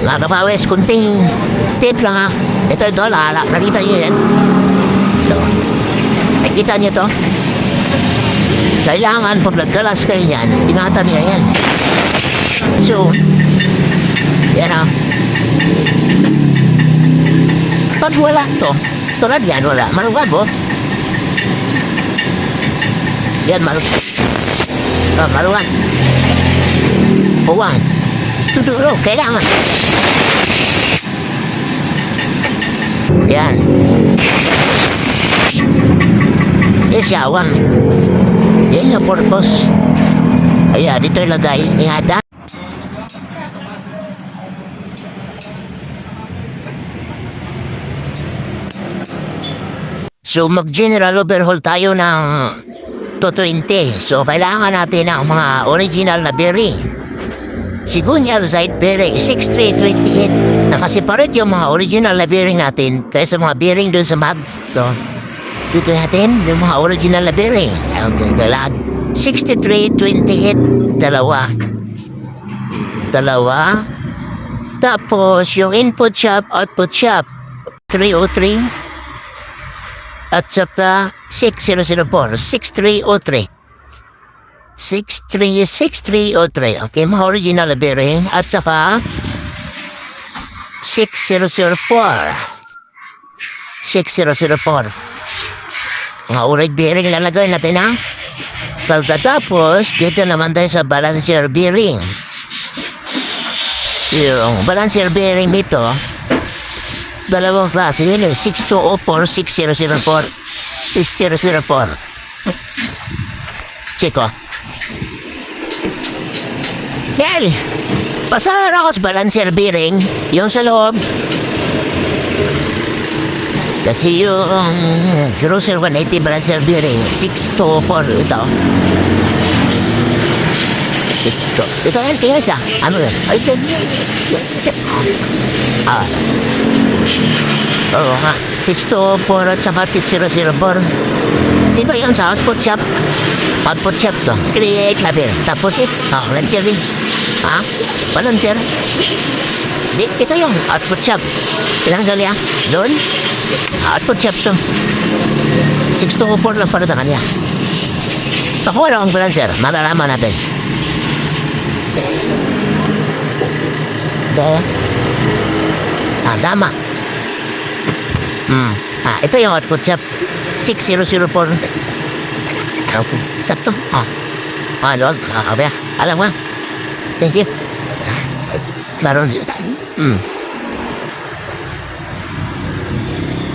Mga kapawis, kunting tip lang ha. Ito, nakita nyo yan. Ito. Nakikita nyo to? Kailangan pag nagkalas kayo yan, ingatan nyo yan. So, yan ha. Pag wala to, tulad yan, wala. Malugan po. Yan, malugan. Malugan. Buwan. Tuturo, kailangan. Yan. Isyawan. Yan yung purpose. Ayan, dito ilagay. Ingatan. So, mag-general overhaul tayo ng 220. So, kailangan natin ng mga original na bearing. Sigunyal side bearing, 6328. Nakasiparate yung mga original na bearing natin kaysa mga bearing dun sa mags. So, dito natin yung mga original na bearing. Okay, kailangan 6328. Dalawa. Tapos, yung input shop, output shop, 303. At saka 6004, 6303. 6303. Okay, mga original na bearing. At saka 6004. 6004. Mga urig bearing lalagay natin ha. Pagkatapos, dito naman tayo sa balancer bearing. Yung balancer bearing nito, dalawang klase yun eh. 6204, 6004. 6004. Chiko. Hel! Pasahan ako sa balancer bearing. Yung sa loob. Kasi yung Cruiser 180 balancer bearing 6204 ito. 62. Ito yan, kaya siya. Ano yun? Ay, ito. Oo nga. 6204 at saka 6004. Dito yun sa output shop. Output shop to. 38 sabi. Tapos balancer rin. Ha? Balancer. Ito yung output shop. Ilang gali ah? Doon? Output shop to. 6204 lang pala sa kanya. Sa kuha lang ang balancer. Malalaman natin. Dahil. Tama. Ito yung output shop. 6004. Sakto. Lord. Alam mo. Thank you. Meron.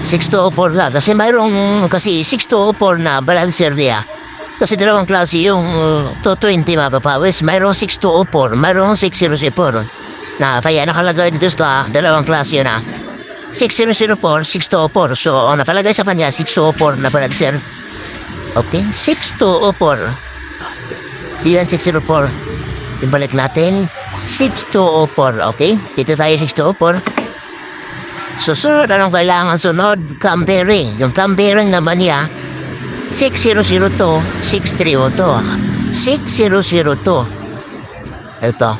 6204 lang. Kasi mayroong 6204 na balancer niya. Kasi dalawang klase yung 220 mga kapawis. Mayroong 6204, mayroong 604. Na kaya nakalagay dito sa dalawang klase yun na 6004, 604. So, nakalagay sa kanya 604 na balancer. Okay, 6204. Yan 604. Ibalik natin 6204. Okay, dito tayo 604. Susunod, anong kailangan sunod? Cam bearing. Yung cam bearing naman niya 6002, 6302. 6002. Ito.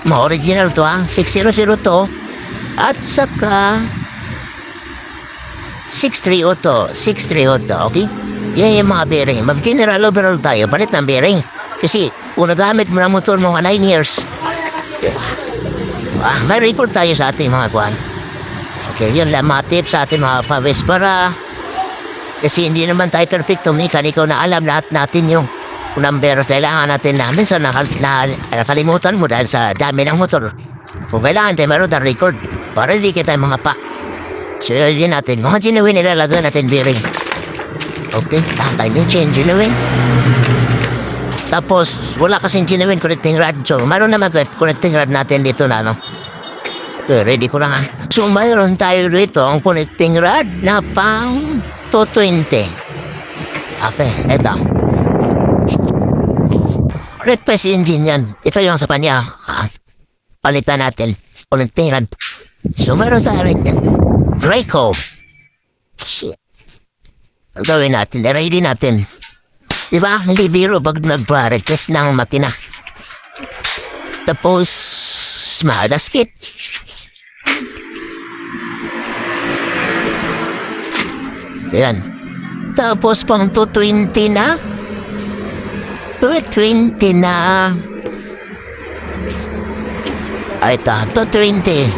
Mga original to ha. 6002. At saka 6302. 6302. Okay? Yan yung mga bearing. Mag-general overhaul tayo. Palit ng bearing. Kasi kung nagamit mo na motor mo 9 years. May report tayo sa ating mga kuhan. Okay, yun lang mga tips sa ating mga pawis para kasi hindi naman tayo perfecto mekaniko na alam lahat natin yung number kailangan natin na minsan nakalimutan mo dahil sa dami ng motor. Kung kailangan tayo meron ng record para hindi kita mga pa. So yun natin. Mga genuine nilalagay natin bearing. Okay, tayo yung chain genuine. Tapos wala kasing genuine connecting rod. So mayroon naman connecting rod natin dito na no. Okay, ready ko lang ha. So mayroon tayo rito ang connecting rod na pang 220. Okay, eto. Request engine yan. Ito yung sa kanya. Palitan natin. Connecting rod. So mayroon tayo rin yan. Draco. Shit. Gawin natin. Ready natin. Diba? Hindi biro pag nagpa-request ng makina. Tapos, madaskit. Ayan. Tapos pang 220 na. 220 na. Ay, ito. 220.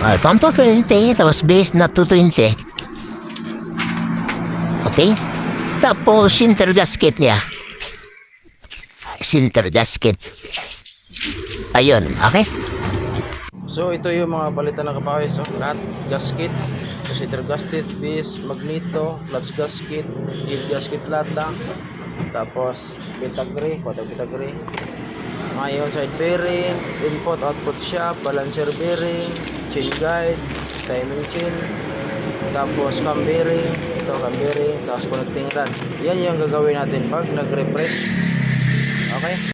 Ay, pang 220. Tapos base na 220. Okay? Tapos center gasket niya. Center gasket. Ayun. Okay? So ito yung mga palitan ng kapawis, so lahat gasket, center gasket, base, magneto, clutch gasket, lead gasket lata, tapos pitagre, quarter pitagre. Ngayon side bearing, input output shaft, balancer bearing, chain guide, timing chain, tapos cam bearing, ito cam bearing, tapos connecting rod. Yan yung gagawin natin pag nag-refresh. Okay?